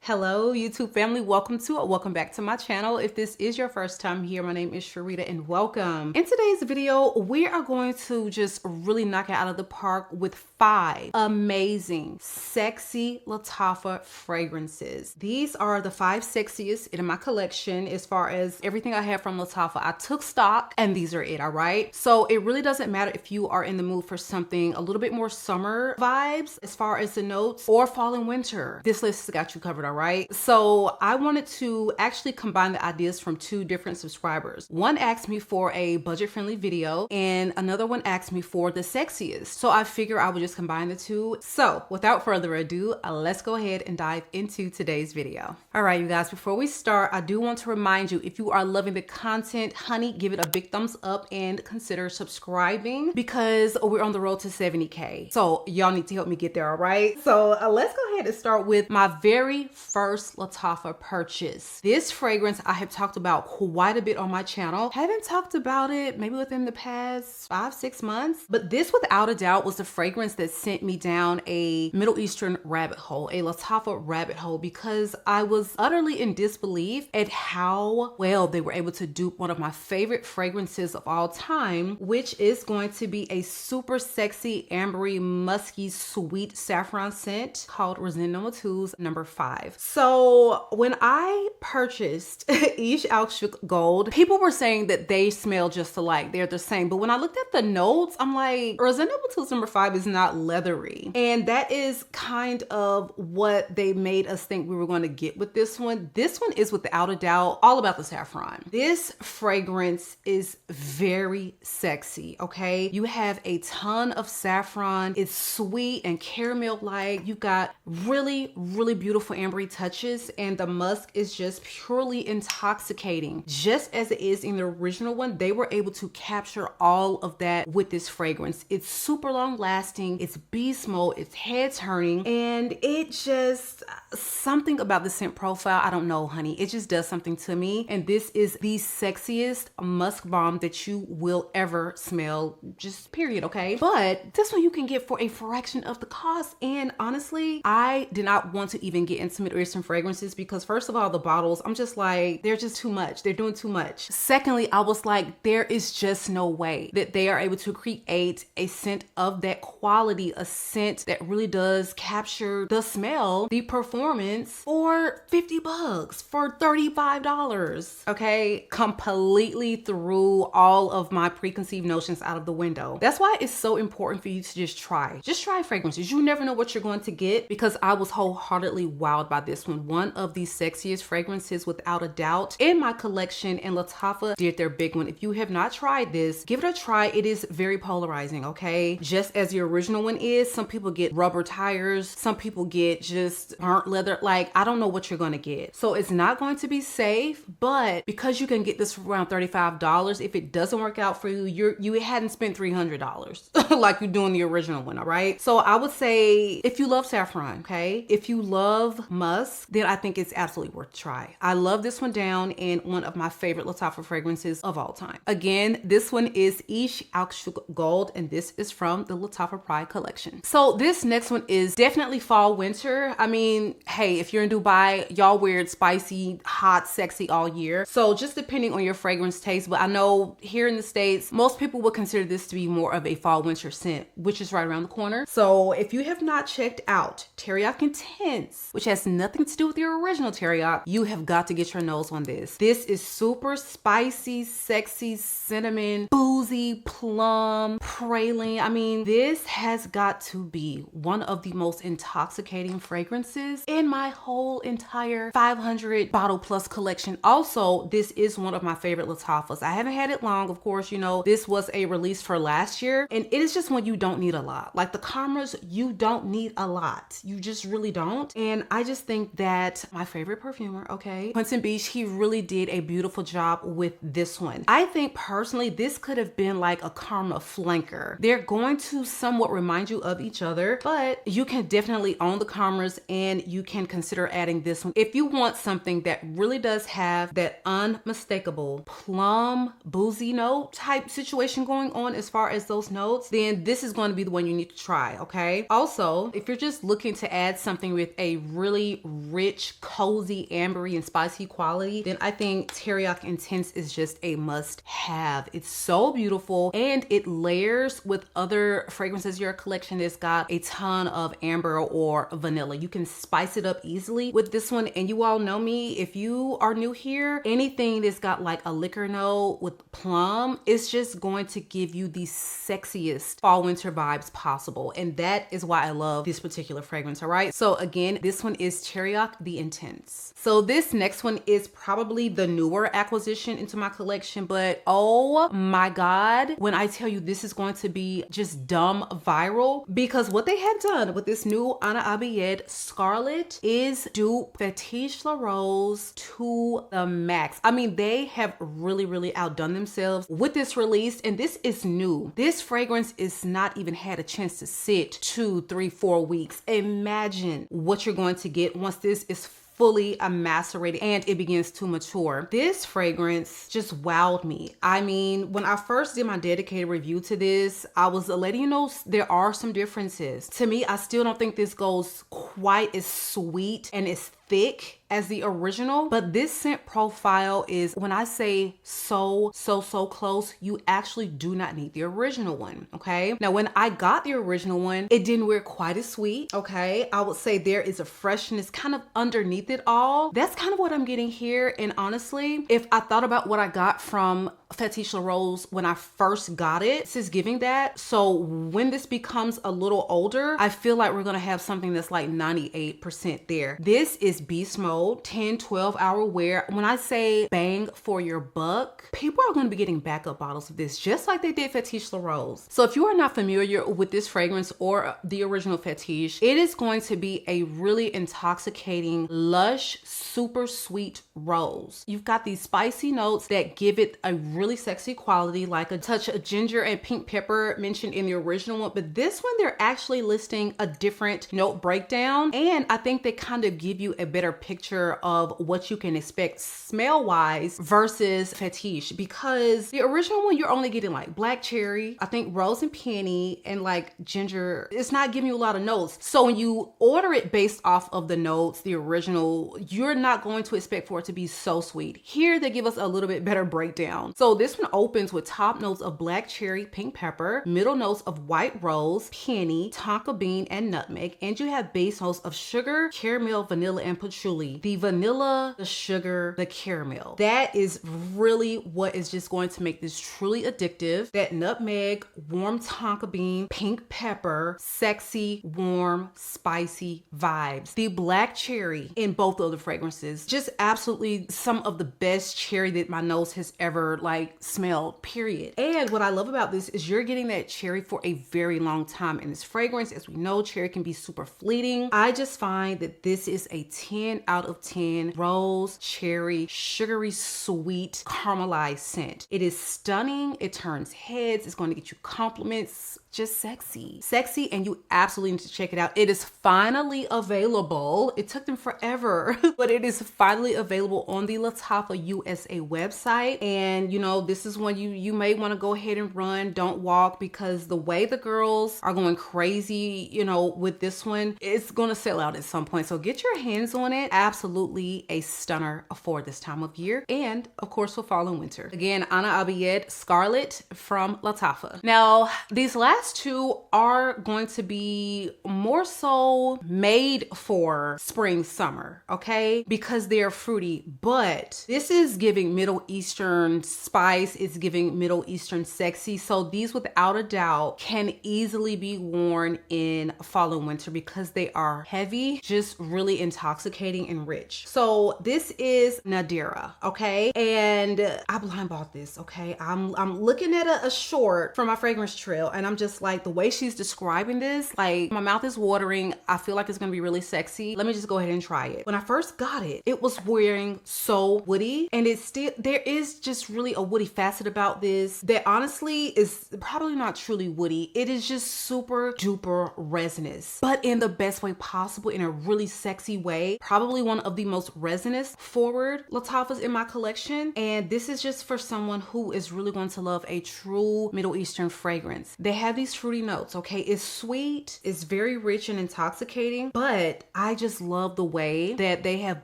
Hello YouTube family, welcome back to my channel. If this is your first time here, my name is Sharita and welcome. In today's video, we are going to just really knock it out of the park with 5 amazing sexy Lattafa fragrances. These are the 5 sexiest in my collection as far as everything I have from Lattafa. I took stock and these are it, all right? So it really doesn't matter if you are in the mood for something a little bit more summer vibes as far as the notes or fall and winter. This list has got you covered, all right? So I wanted to actually combine the ideas from 2 different subscribers. One asked me for a budget-friendly video and another one asked me for the sexiest. So I figure I would just combine the 2. So without further ado, let's go ahead and dive into today's video. All right, you guys, before we start, I do want to remind you, if you are loving the content, honey, give it a big thumbs up and consider subscribing because we're on the road to 70K. So y'all need to help me get there, all right? So let's go ahead and start with my very first Lattafa purchase. This fragrance I have talked about quite a bit on my channel. Haven't talked about it maybe within the past 5-6 months, but this without a doubt was the fragrance that sent me down a Middle Eastern rabbit hole, a Lattafa rabbit hole, because I was utterly in disbelief at how well they were able to dupe one of my favorite fragrances of all time, which is going to be a super sexy, ambery, musky, sweet saffron scent called NAVITUS number 5. So when I purchased ISHQ Gold, people were saying that they smell just alike. They're the same. But when I looked at the notes, I'm like, NAVITUS number 5 is not leathery. And that is kind of what they made us think we were going to get with this one. This one is without a doubt all about the saffron. This fragrance is very sexy, okay? You have a ton of saffron. It's sweet and caramel-like. You've got really, really beautiful ambery touches, and the musk is just purely intoxicating. Just as it is in the original one, they were able to capture all of that with this fragrance. It's super long lasting, it's beast mode, it's head turning, and it just, something about the scent profile, I don't know, honey, it just does something to me. And this is the sexiest musk bomb that you will ever smell, just period, okay? But this one you can get for a fraction of the cost, and honestly, I did not want to even get into Middle Eastern fragrances because first of all, the bottles, I'm just like, they're just too much. They're doing too much. Secondly, I was like, there is just no way that they are able to create a scent of that quality, a scent that really does capture the smell, the performance for 50 bucks, for $35. Okay, completely threw all of my preconceived notions out of the window. That's why it's so important for you to just try fragrances. You never know what you're going to get, because I was wholeheartedly wowed by this one of the sexiest fragrances without a doubt in my collection, and Lattafa did their big one. If you have not tried this, give it a try. It is very polarizing, okay? Just as the original one is. Some people get rubber tires, some people get just burnt leather. Like, I don't know what you're going to get. So it's not going to be safe, but because you can get this for around $35, if it doesn't work out for you, you hadn't spent $300 like you do in the original one, all right? So I would say if you love saffron, okay? If you love musk, then I think it's absolutely worth a try. I love this one down, and one of my favorite Lattafa fragrances of all time. Again, this one is ISHQ Gold, and this is from the Lattafa Pride collection. So this next one is definitely fall winter. I mean, hey, if you're in Dubai, y'all wear it spicy, hot, sexy all year. So just depending on your fragrance taste, but I know here in the States, most people would consider this to be more of a fall winter scent, which is right around the corner. So if you have not checked out TERIAQ Intense, which has nothing to do with your original TERIAQ, you have got to get your nose on this. This is super spicy, sexy, cinnamon, boozy, plum, praline. I mean, this has got to be one of the most intoxicating fragrances in my whole entire 500 bottle plus collection. Also, this is one of my favorite Lattafas. I haven't had it long, of course, you know, this was a release for last year, and it is just one you don't need a lot. Like the cameras, you don't need a lot. You just really don't. And I just think that my favorite perfumer, okay, Quentin Beach, he really did a beautiful job with this one. I think personally, this could have been like a Karma flanker. They're going to somewhat remind you of each other, but you can definitely own the Karmas and you can consider adding this one. If you want something that really does have that unmistakable plum, boozy note type situation going on as far as those notes, then this is going to be the one you need to try, okay? Also, if you're just looking to add something with a really really rich, cozy, ambery, and spicy quality, then I think TERIAQ Intense is just a must have. It's so beautiful and it layers with other fragrances in your collection that's got a ton of amber or vanilla. You can spice it up easily with this one. And you all know me, if you are new here, anything that's got like a liquor note with plum, it's just going to give you the sexiest fall winter vibes possible. And that is why I love this particular fragrance. All right, so again, this one is TERIAQ the Intense. So this next one is probably the newer acquisition into my collection, but oh my god, when I tell you this is going to be just dumb viral, because what they have done with this new ABIYEDH SCARLET is dupe Fetiche La Rose to the max. I mean, they have really outdone themselves with this release, and this is new. This fragrance is not even had a chance to sit 2, 3, 4 weeks. Imagine what you're going to get once this is fully macerated and it begins to mature. This fragrance just wowed me. I mean, when I first did my dedicated review to this, I was letting you know there are some differences. To me, I still don't think this goes quite as sweet and as thick as the original, but this scent profile is, when I say so close, you actually do not need the original one, okay? Now, when I got the original one, it didn't wear quite as sweet, okay? I would say there is a freshness kind of underneath it all. That's kind of what I'm getting here, and honestly, if I thought about what I got from Fetiche La Rose when I first got it, this is giving that. So when this becomes a little older, I feel like we're gonna have something that's like 98% there. This is beast mode, 10-12 hour wear. When I say bang for your buck, people are gonna be getting backup bottles of this, just like they did Fetiche La Rose. So if you are not familiar with this fragrance or the original Fetiche, it is going to be a really intoxicating, lush, super sweet rose. You've got these spicy notes that give it a really sexy quality, like a touch of ginger and pink pepper mentioned in the original one, but this one they're actually listing a different note breakdown, and I think they kind of give you a better picture of what you can expect smell wise versus Fetiche, because the original one you're only getting like black cherry, I think rose and peony, and like ginger. It's not giving you a lot of notes. So when you order it based off of the notes, the original, you're not going to expect for it to be so sweet. Here they give us a little bit better breakdown. So this one opens with top notes of black cherry, pink pepper, middle notes of white rose, peony, tonka bean, and nutmeg, and you have base notes of sugar, caramel, vanilla, and patchouli. The vanilla, the sugar, the caramel. That is really what is just going to make this truly addictive. That nutmeg, warm tonka bean, pink pepper, sexy, warm, spicy vibes. The black cherry in both of the fragrances, just absolutely some of the best cherry that my nose has ever like smelled, period. And what I love about this is you're getting that cherry for a very long time in this fragrance. As we know, cherry can be super fleeting. I just find that this is a 10 out of 10 rose, cherry, sugary, sweet, caramelized scent. It is stunning. It turns heads. It's going to get you compliments. Just sexy, and you absolutely need to check it out. It is finally available. It took them forever, but it is finally available on the Lattafa USA website. And you know, this is one you may want to go ahead and run, don't walk, because the way the girls are going crazy, you know, with this one, it's going to sell out at some point. So get your hands on it. Absolutely a stunner for this time of year, and of course for fall and winter. Again, ABIYEDH SCARLET from Lattafa. Now, these last two are going to be more so made for spring, summer, okay? Because they're fruity, but this is giving Middle Eastern spice, it's giving Middle Eastern sexy. So these without a doubt can easily be worn in fall and winter because they are heavy, just really intoxicating and rich. So this is NADIRA, okay? And I blind bought this, okay? I'm looking at a short from my fragrance trail, and I'm just like, the way she's describing this, like my mouth is watering. I feel like it's gonna be really sexy. Let me just go ahead and try it. When I first got it, it was wearing so woody, and it's still, there is just really a woody facet about this that honestly is probably not truly woody. It is just super duper resinous, but in the best way possible, in a really sexy way. Probably one of the most resinous forward Lattafas in my collection, and this is just for someone who is really going to love a true Middle Eastern fragrance. They have these fruity notes, okay? It's sweet, it's very rich and intoxicating, but I just love the way that they have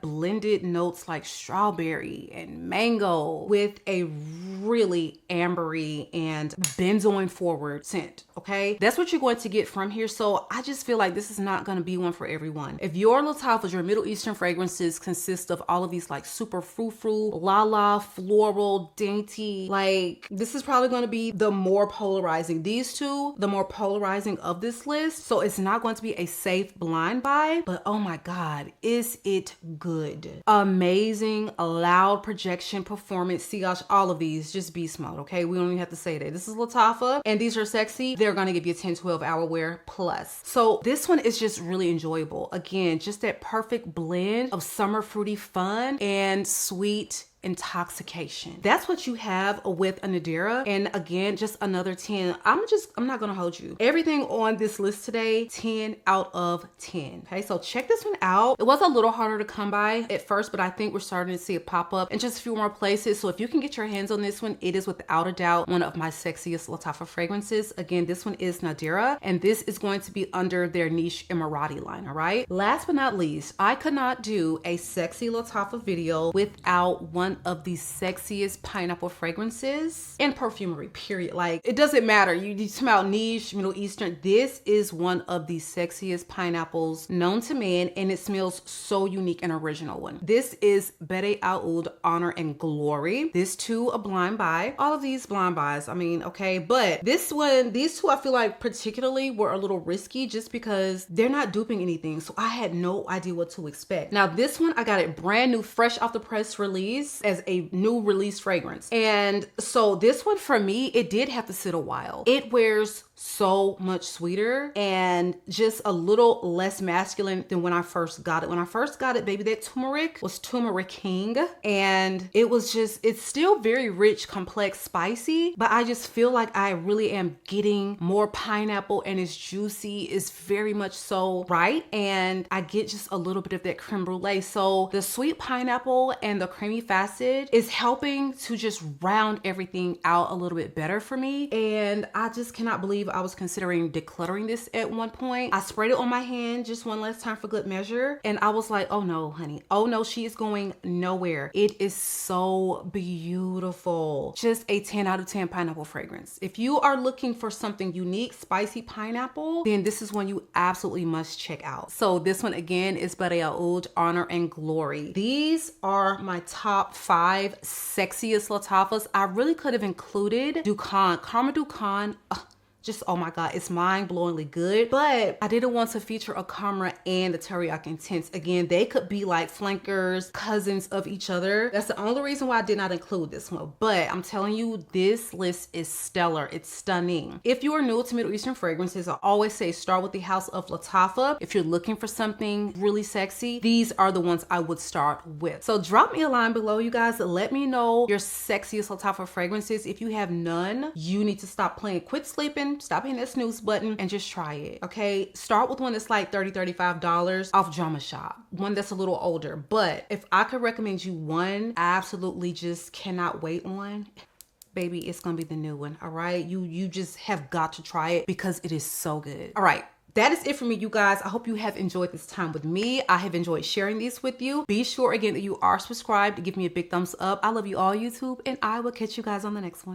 blended notes like strawberry and mango with a really ambery and benzoin forward scent, okay? That's what you're going to get from here. So I just feel like this is not going to be one for everyone. If your Lattafas, your Middle Eastern fragrances consist of all of these like super frou-frou, la-la, floral, dainty, like this is probably going to be the more polarizing. These two, the more polarizing of this list. So it's not going to be a safe blind buy, but oh my God, is it good? Amazing, loud projection, performance, see gosh, all of these, just beast mode, okay? We don't even have to say that. This is Lattafa and these are sexy. They're gonna give you a 10-12 hour wear plus. So this one is just really enjoyable. Again, just that perfect blend of summer fruity fun and sweet intoxication. That's what you have with a NADIRA. And again, just another 10. I'm not gonna hold you. Everything on this list today, 10 out of 10. Okay, so check this one out. It was a little harder to come by at first, but I think we're starting to see it pop up in just a few more places. So if you can get your hands on this one, it is without a doubt one of my sexiest Lattafa fragrances. Again, this one is NADIRA, and this is going to be under their niche Emirati line, all right? Last but not least, I could not do a sexy Lattafa video without one of the sexiest pineapple fragrances in perfumery, period. Like, it doesn't matter. You smell niche, Middle Eastern. This is one of the sexiest pineapples known to man, and it smells so unique and original one. This is BADE'E, Honor and Glory. This too, a blind buy. All of these blind buys, I mean, okay. But this one, these two, I feel like particularly were a little risky just because they're not duping anything. So I had no idea what to expect. Now this one, I got it brand new, fresh off the press release as a new release fragrance. And so this one for me, it did have to sit a while. It wears so much sweeter and just a little less masculine than when I first got it. When I first got it, baby, that turmeric was turmeric king, and it was just, it's still very rich, complex, spicy, but I just feel like I really am getting more pineapple, and it's juicy, it's very much so right, and I get just a little bit of that creme brulee. So the sweet pineapple and the creamy facet is helping to just round everything out a little bit better for me, and I just cannot believe I was considering decluttering this at one point. I sprayed it on my hand just one last time for good measure, and I was like, oh no, honey, oh no, she is going nowhere. It is so beautiful. Just a 10 out of 10 pineapple fragrance. If you are looking for something unique, spicy pineapple, then this is one you absolutely must check out. So this one again is BADE'E, Honor and Glory. These are my top 5 sexiest Lattafas. I really could have included DECANTS, Karma DECANTS. Just, oh my God, it's mind-blowingly good. But I didn't want to feature a Karma and the TERIAQ Intense. Again, they could be like flankers, cousins of each other. That's the only reason why I did not include this one. But I'm telling you, this list is stellar. It's stunning. If you are new to Middle Eastern fragrances, I always say start with the House of Lattafa. If you're looking for something really sexy, these are the ones I would start with. So drop me a line below, you guys. Let me know your sexiest Lattafa fragrances. If you have none, you need to stop playing, quit sleeping, stop hitting that snooze button, and just try it, okay? Start with one that's like $30, $35 off Drama Shop, one that's a little older. But if I could recommend you one, I absolutely just cannot wait on, baby, it's gonna be the new one, all right? You just have got to try it because it is so good. All right. That is it for me, you guys. I hope you have enjoyed this time with me. I have enjoyed sharing these with you. Be sure again that you are subscribed to give me a big thumbs up. I love you all, YouTube, and I will catch you guys on the next one.